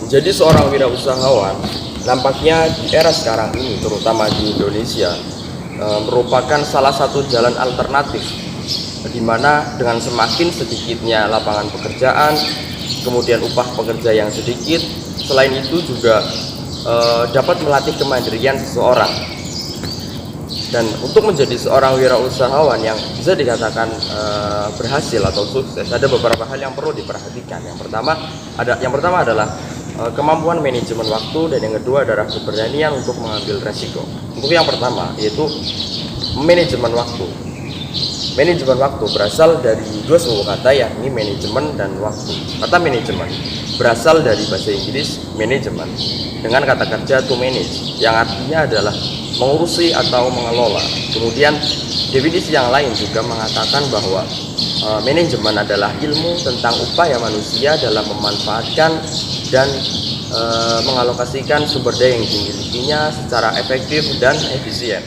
Menjadi seorang wirausahawan nampaknya di era sekarang ini, terutama di Indonesia, merupakan salah satu jalan alternatif, di mana dengan semakin sedikitnya lapangan pekerjaan, kemudian upah pekerja yang sedikit, selain itu juga dapat melatih kemandirian seseorang. Dan untuk menjadi seorang wirausahawan yang bisa dikatakan berhasil atau sukses, ada beberapa hal yang perlu diperhatikan. Yang pertama adalah kemampuan manajemen waktu, dan yang kedua adalah keberanian untuk mengambil resiko. Untuk yang pertama yaitu manajemen waktu. Manajemen waktu berasal dari dua suku kata, yakni manajemen dan waktu. Kata manajemen berasal dari bahasa Inggris manajemen dengan kata kerja to manage, yang artinya adalah mengurusi atau mengelola. Kemudian definisi yang lain juga mengatakan bahwa manajemen adalah ilmu tentang upaya manusia dalam memanfaatkan dan mengalokasikan sumber daya yang dimilikinya secara efektif dan efisien.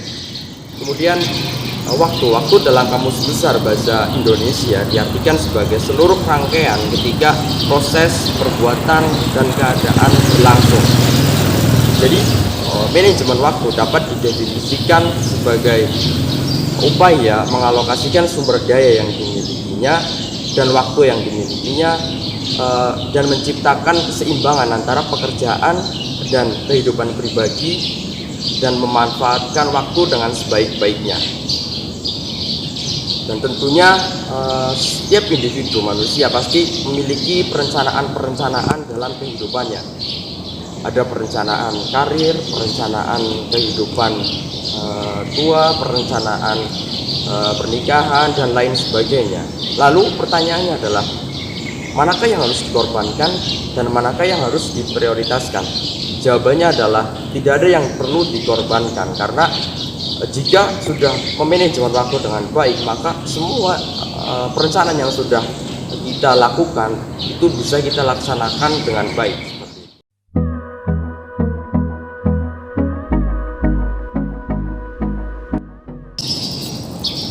Kemudian waktu dalam Kamus Besar Bahasa Indonesia diartikan sebagai seluruh rangkaian ketika proses, perbuatan, dan keadaan berlangsung. Jadi manajemen waktu dapat didefinisikan sebagai upaya mengalokasikan sumber daya yang dimilikinya dan waktu yang dimilikinya, dan menciptakan keseimbangan antara pekerjaan dan kehidupan pribadi, dan memanfaatkan waktu dengan sebaik-baiknya. Dan tentunya setiap individu manusia pasti memiliki perencanaan dalam kehidupannya. Ada perencanaan karir, perencanaan kehidupan tua, perencanaan pernikahan, dan lain sebagainya. Lalu pertanyaannya adalah, manakah yang harus dikorbankan dan manakah yang harus diprioritaskan? Jawabannya adalah tidak ada yang perlu dikorbankan, karena jika sudah memanajemen waktu dengan baik, maka semua perencanaan yang sudah kita lakukan itu bisa kita laksanakan dengan baik.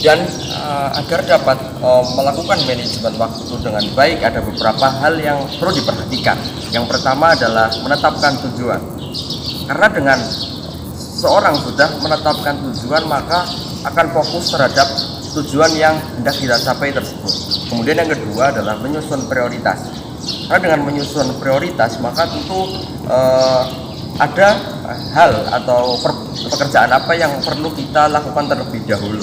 Dan agar dapat melakukan manajemen waktu dengan baik, ada beberapa hal yang perlu diperhatikan. Yang pertama adalah menetapkan tujuan. Karena dengan seorang sudah menetapkan tujuan, maka akan fokus terhadap tujuan yang hendak kita capai tersebut. Kemudian yang kedua adalah menyusun prioritas. Karena dengan menyusun prioritas, maka tentu ada hal atau pekerjaan apa yang perlu kita lakukan terlebih dahulu.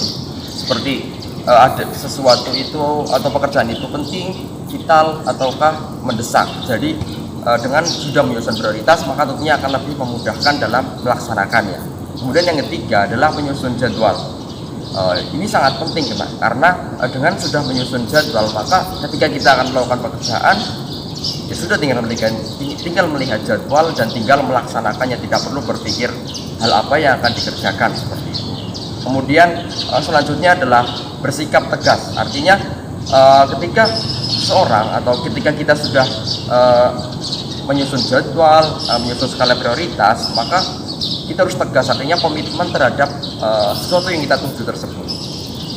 Seperti ada sesuatu itu atau pekerjaan itu penting, vital, ataukah mendesak. Jadi dengan sudah menyusun prioritas, maka tentunya akan lebih memudahkan dalam melaksanakannya. Kemudian yang ketiga adalah menyusun jadwal. Ini sangat penting karena dengan sudah menyusun jadwal, maka ketika kita akan melakukan pekerjaan, ya sudah tinggal melihat jadwal dan tinggal melaksanakannya, tidak perlu berpikir hal apa yang akan dikerjakan seperti itu. Kemudian selanjutnya adalah bersikap tegas. Artinya ketika seorang atau ketika kita sudah menyusun jadwal, menyusun skala prioritas, maka kita harus tegas. Artinya komitmen terhadap sesuatu yang kita tuju tersebut,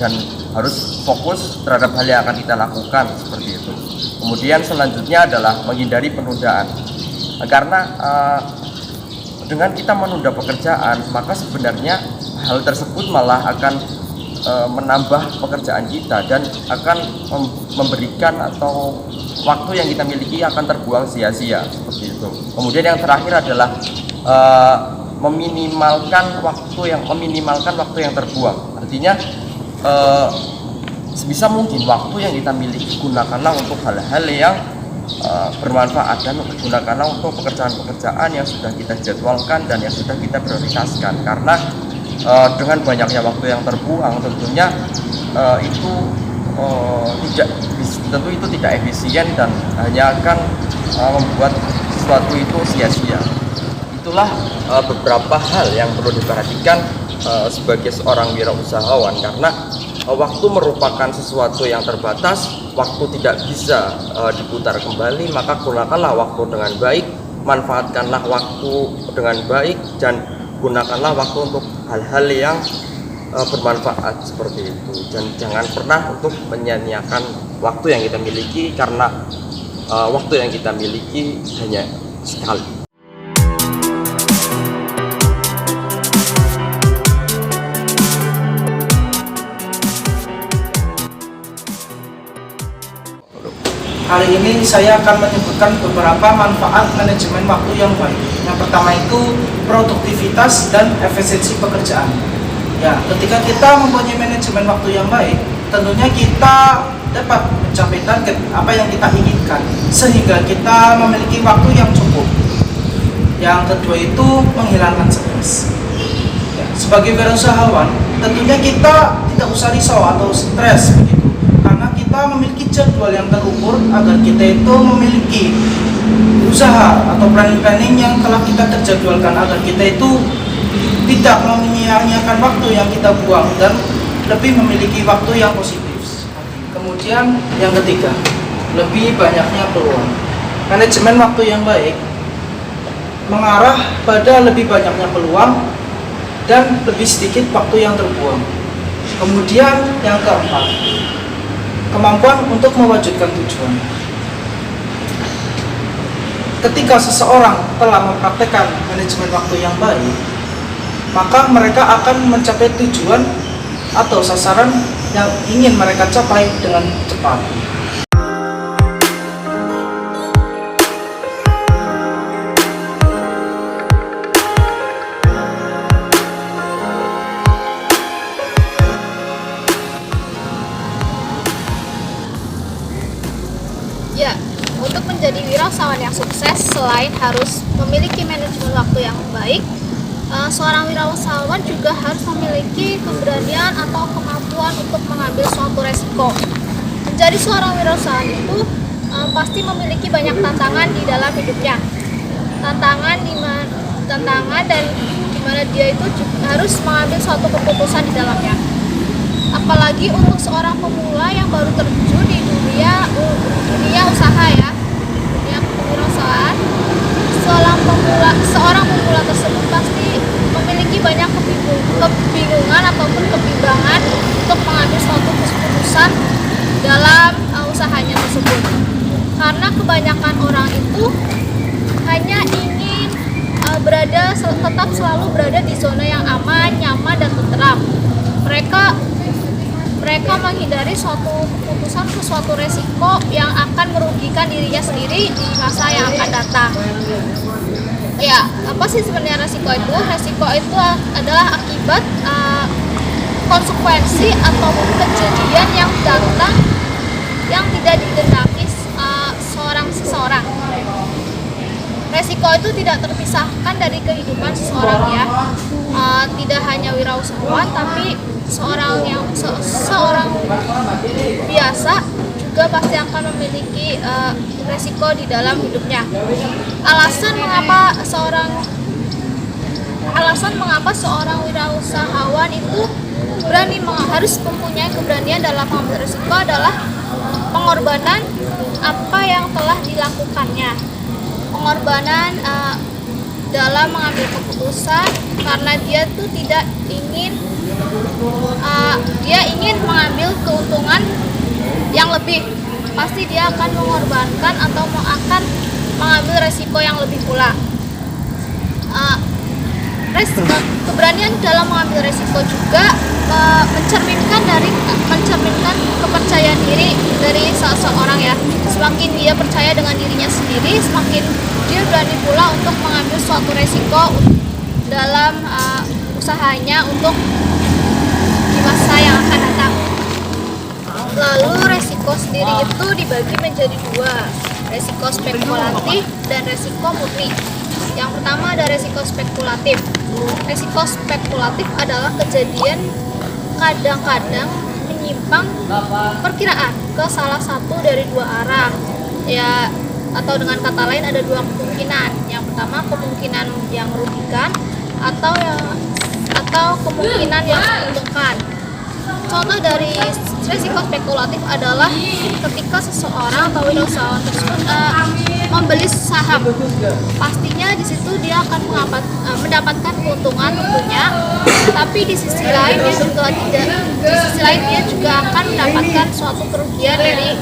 dan harus fokus terhadap hal yang akan kita lakukan seperti itu. Kemudian selanjutnya adalah menghindari penundaan, karena dengan kita menunda pekerjaan, maka sebenarnya hal tersebut malah akan menambah pekerjaan kita dan akan memberikan atau waktu yang kita miliki akan terbuang sia-sia seperti itu. Kemudian yang terakhir adalah meminimalkan waktu yang terbuang. Artinya sebisa mungkin waktu yang kita miliki gunakanlah untuk hal-hal yang bermanfaat, dan gunakanlah untuk pekerjaan-pekerjaan yang sudah kita jadwalkan dan yang sudah kita prioritaskan. Karena dengan banyaknya waktu yang terbuang, tentunya itu tidak efisien dan hanya akan membuat sesuatu itu sia-sia. Itulah beberapa hal yang perlu diperhatikan sebagai seorang wirausahawan, karena waktu merupakan sesuatu yang terbatas, waktu tidak bisa diputar kembali. Maka gunakanlah waktu dengan baik, manfaatkanlah waktu dengan baik, dan gunakanlah waktu untuk hal-hal yang bermanfaat seperti itu. Dan jangan pernah untuk menyia-nyiakan waktu yang kita miliki, karena waktu yang kita miliki hanya sekali. Kali ini saya akan menyebutkan beberapa manfaat manajemen waktu yang baik. Yang pertama itu produktivitas dan efisiensi pekerjaan. Ya, ketika kita mempunyai manajemen waktu yang baik, tentunya kita dapat mencapai target apa yang kita inginkan, sehingga kita memiliki waktu yang cukup. Yang kedua itu menghilangkan stres. Ya, sebagai wirausahawan, tentunya kita tidak usah risau atau stres begitu, karena kita memiliki jadwal yang terukur agar kita itu memiliki usaha atau planning yang telah kita terjadwalkan agar kita itu tidak menyia-nyiakan waktu yang kita buang dan lebih memiliki waktu yang positif. Kemudian yang ketiga, lebih banyaknya peluang. Manajemen waktu yang baik mengarah pada lebih banyaknya peluang dan lebih sedikit waktu yang terbuang. Kemudian yang keempat, kemampuan untuk mewujudkan tujuan. Ketika seseorang telah mempraktekkan manajemen waktu yang baik, maka mereka akan mencapai tujuan atau sasaran yang ingin mereka capai dengan cepat. Ya, untuk menjadi wirausahawan yang sukses, selain harus memiliki manajemen waktu yang baik, seorang wirausahawan juga harus memiliki keberanian atau kemampuan untuk mengambil suatu resiko. Menjadi seorang wirausahawan itu pasti memiliki banyak tantangan di dalam hidupnya. Tantangan dan dimana dia itu harus mengambil suatu keputusan di dalamnya. Apalagi untuk seorang pemula yang baru terjun di dunia usaha ya, dunia kewirausahaan, seorang pemula tersebut pasti memiliki banyak kebingungan ataupun kebimbangan untuk mengambil suatu keputusan dalam usahanya tersebut. Karena kebanyakan orang itu hanya ingin tetap selalu berada di zona yang aman, nyaman, dan tenteram. Mereka menghindari suatu keputusan ke suatu resiko yang akan merugikan dirinya sendiri di masa yang akan datang. Ya, apa sih sebenarnya resiko itu? Resiko itu adalah akibat konsekuensi ataupun kejadian yang datang yang tidak dikehendaki seseorang. Resiko itu tidak terpisahkan dari kehidupan seseorang ya. Tidak hanya wirausahawan, tapi seorang biasa juga pasti akan memiliki resiko di dalam hidupnya. Alasan mengapa seorang wirausahawan itu harus mempunyai keberanian dalam mengambil resiko adalah pengorbanan apa yang telah dilakukannya. Pengorbanan dalam mengambil keputusan karena dia tuh tidak ingin mengambil keuntungan yang lebih, pasti dia akan mengorbankan atau akan mengambil resiko yang lebih pula. Keberanian dalam mengambil resiko juga mencerminkan kepercayaan diri dari seseorang ya. Semakin dia percaya dengan dirinya sendiri, semakin dia berani pula untuk mengambil suatu resiko dalam usahanya untuk di masa yang akan datang. Lalu resiko sendiri itu dibagi menjadi dua, resiko spekulatif dan resiko murni. Yang pertama ada resiko spekulatif. Resiko spekulatif adalah kejadian kadang-kadang menyimpang perkiraan ke salah satu dari dua arah ya, atau dengan kata lain ada dua kemungkinan. Yang pertama kemungkinan yang merugikan atau kemungkinan yang menguntungkan. Contoh dari resiko spekulatif adalah ketika seseorang atau wirausahawan tersebut membeli saham, pastinya di situ dia akan mendapatkan keuntungan tentunya, tapi di sisi lain dia juga akan mendapatkan suatu kerugian dari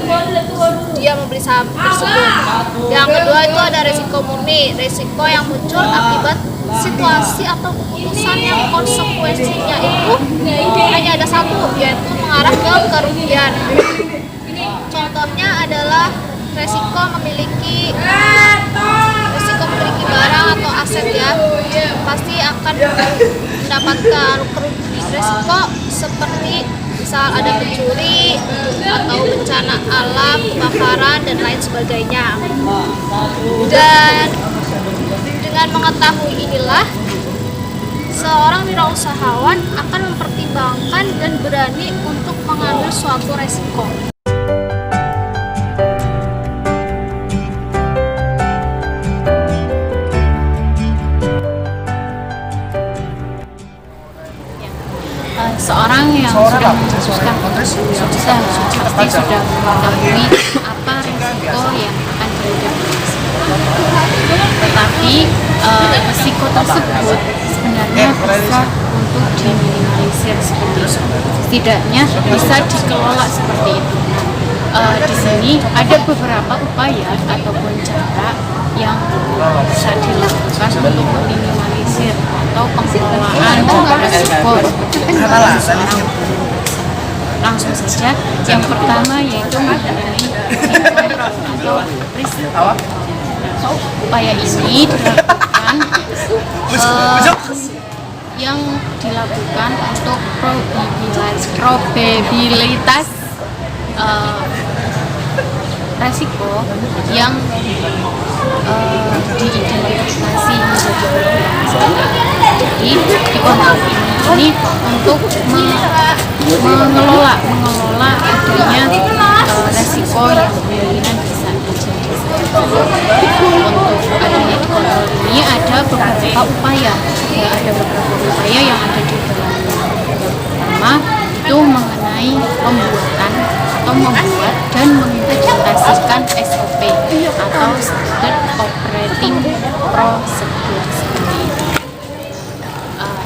dia membeli saham tersebut. Yang kedua itu ada resiko murni, resiko yang muncul akibat situasi atau keputusan yang konsekuensinya itu hanya ada satu, yaitu mengarah ke kerugian. Contohnya adalah resiko memiliki barang atau aset ya, pasti akan mendapatkan kerugian. Resiko seperti misal ada pencuri atau bencana alam, kebakaran dan lain sebagainya. Dan dengan mengetahui inilah, seorang wirausahawan akan mempertimbangkan dan berani untuk mengambil suatu resiko. Seorang yang sudah memutuskan untuk berusaha pasti sudah mengetahui apa risiko yang akan dihadapi. Tetapi risiko tersebut sebenarnya bisa untuk diminimalisir seperti itu. Setidaknya bisa dikelola seperti itu. Di sini ada beberapa upaya ataupun cara yang bisa dilakukan untuk meminimalisir atau pengelolaan risiko seorang. Langsung saja, yang pertama yaitu mengenai atau risiko. Upaya ini dilakukan yang dilakukan untuk probabilitas resiko yang diidentifikasi menjadi berbeda. Jadi di kontrol ini untuk mengelola adanya resiko yang kemungkinan bisa terjadi. Untuk adanya di kontrol ini ada beberapa upaya yang ada di dalamnya. Pertama itu mengenai membuat dan mengimplementasikan SOP atau Standard Operating Procedure seperti itu.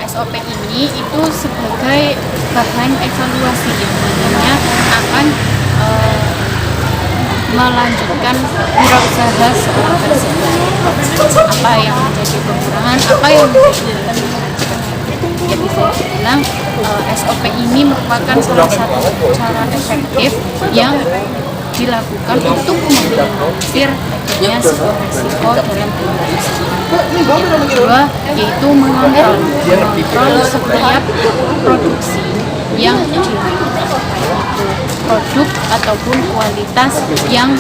SOP ini itu sebagai bahan evaluasi yang nantinya akan melanjutkan wirausaha seorang tersebut. Apa yang menjadi kekurangan, apa yang menjadi ya bisa dibilang SOP ini merupakan salah satu cara efektif yang dilakukan untuk meminimalisir adanya sebuah risiko dalam berusaha. Yang kedua yaitu mengontrol setiap produksi yang dilakukan, produk ataupun kualitas yang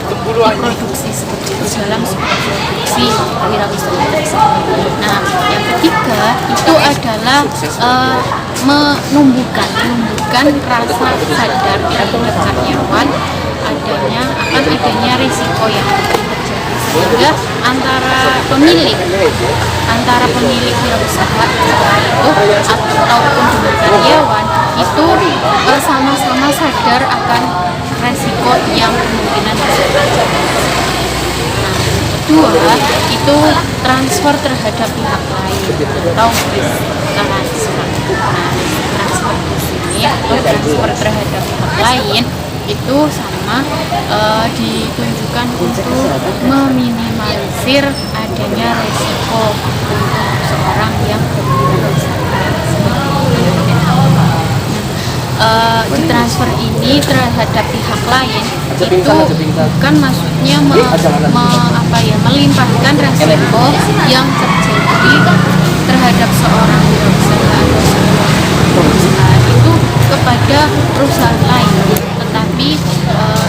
diproduksi seperti itu dalam sebuah produksi wirausaha tersebut. Nah, yang ketiga itu adalah menumbuhkan rasa sadar terhadap karyawan akan adanya risiko yang terjadi, sehingga antara pemilik wirausaha itu ataupun dengan karyawan itu sama-sama sadar akan resiko yang kemungkinan bisa terjadi. Nah, kedua itu transfer terhadap pihak lain atau risk transfer. Nah, transfer di sini atau transfer terhadap pihak lain itu sama ditunjukkan untuk meminimalisir adanya resiko untuk seorang yang berwirausaha. Ditransfer ini terhadap pihak lain itu bukan maksudnya melimpahkan resiko yang terjadi terhadap seorang wirausaha atau sebuah perusahaan itu kepada perusahaan lain, tetapi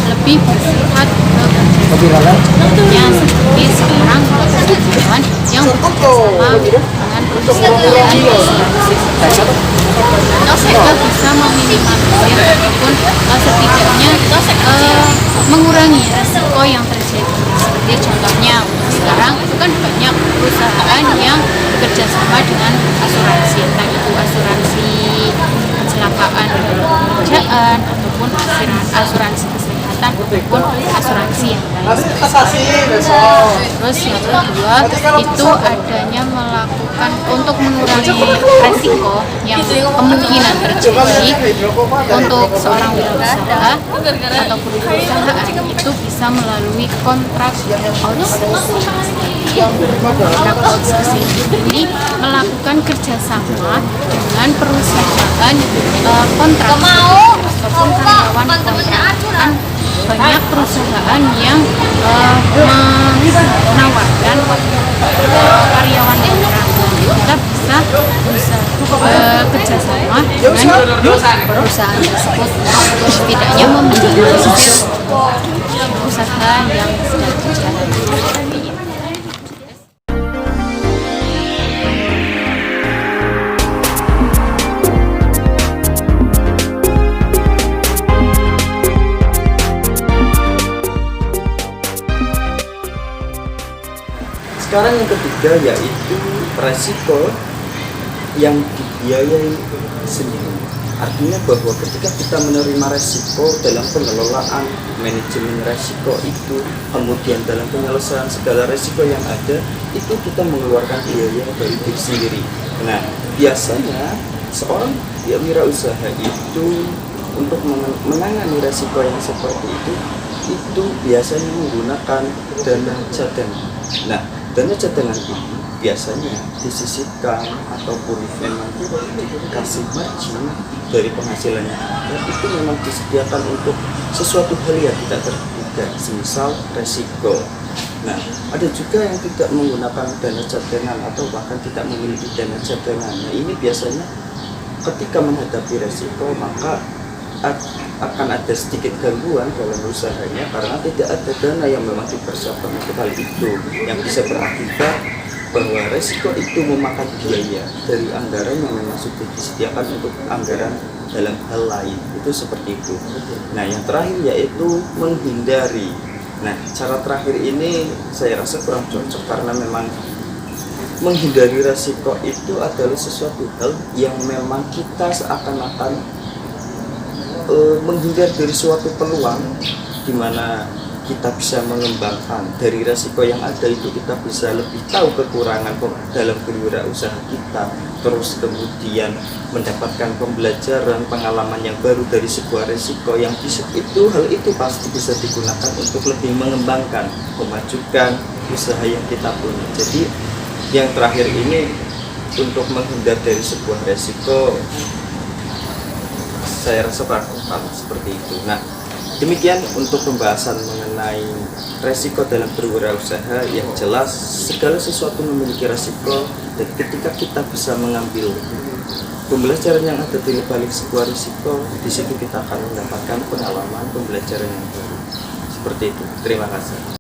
lebih bersifat bekerjasama. Contohnya seperti seorang karyawan yang bekerjasama dengan perusahaan kita bisa meminimalisir ataupun setidaknya mengurangi resiko yang terjadi. Seperti contohnya sekarang itu kan banyak perusahaan yang bekerja sama dengan asuransi, entah itu asuransi kecelakaan asuransi kesehatan ataupun asuransi yang lain. Terus yang kedua itu adanya melakukan untuk mengurangi resiko yang kemungkinan terjadi untuk seorang wirausaha ataupun perusahaan itu bisa melalui kontrak outsourcing. Kontrak outsourcing ini melakukan kerjasama dengan perusahaan kontrak ataupun karyawan kontrak. Banyak perusahaan yang menawarkan karyawan kontrak. Kita bisa kerjasama dengan perusahaan tersebut untuk setidaknya meminimalisir usaha yang sedang berjalan. Sekarang yang ketiga yaitu resiko yang dibiayai sendiri. Artinya bahwa ketika kita menerima resiko dalam pengelolaan manajemen resiko itu, kemudian dalam penyelesaian segala resiko yang ada, itu kita mengeluarkan biaya dari diri sendiri. Nah, biasanya seorang wirausaha itu untuk menangani resiko yang seperti itu biasanya menggunakan dana cadangan. Nah, dana cadangan ini biasanya disisihkan ataupun memang dikasih margin dari penghasilannya, dan itu memang disediakan untuk sesuatu hal yang tidak terduga, semisal resiko. Nah, ada juga yang tidak menggunakan dana cadangan atau bahkan tidak memiliki dana cadangan. Nah, ini biasanya ketika menghadapi resiko maka akan ada sedikit gangguan dalam usahanya karena tidak ada dana yang memang dipersiapkan untuk hal itu, yang bisa berakibat bahwa resiko itu memakan biaya dari anggaran yang memang sudah disediakan untuk anggaran dalam hal lain. Itu seperti itu. Nah, yang terakhir yaitu menghindari. Nah, cara terakhir ini saya rasa kurang cocok karena memang menghindari resiko itu adalah sesuatu hal yang memang kita seakan-akan menghindar dari suatu peluang di mana kita bisa mengembangkan dari resiko yang ada itu, kita bisa lebih tahu kekurangan dalam kewirausahaan kita, terus kemudian mendapatkan pembelajaran, pengalaman yang baru dari sebuah resiko yang bisa hal itu pasti bisa digunakan untuk lebih mengembangkan, memajukan usaha yang kita punya. Jadi yang terakhir ini untuk menghindar dari sebuah resiko saya rasa praktikal seperti itu. Nah, demikian untuk pembahasan mengenai resiko dalam berwirausaha. Yang jelas segala sesuatu memiliki resiko, dan ketika kita bisa mengambil pembelajaran yang ada di balik sebuah risiko, di situ kita akan mendapatkan pengalaman pembelajaran yang baru. Seperti itu. Terima kasih.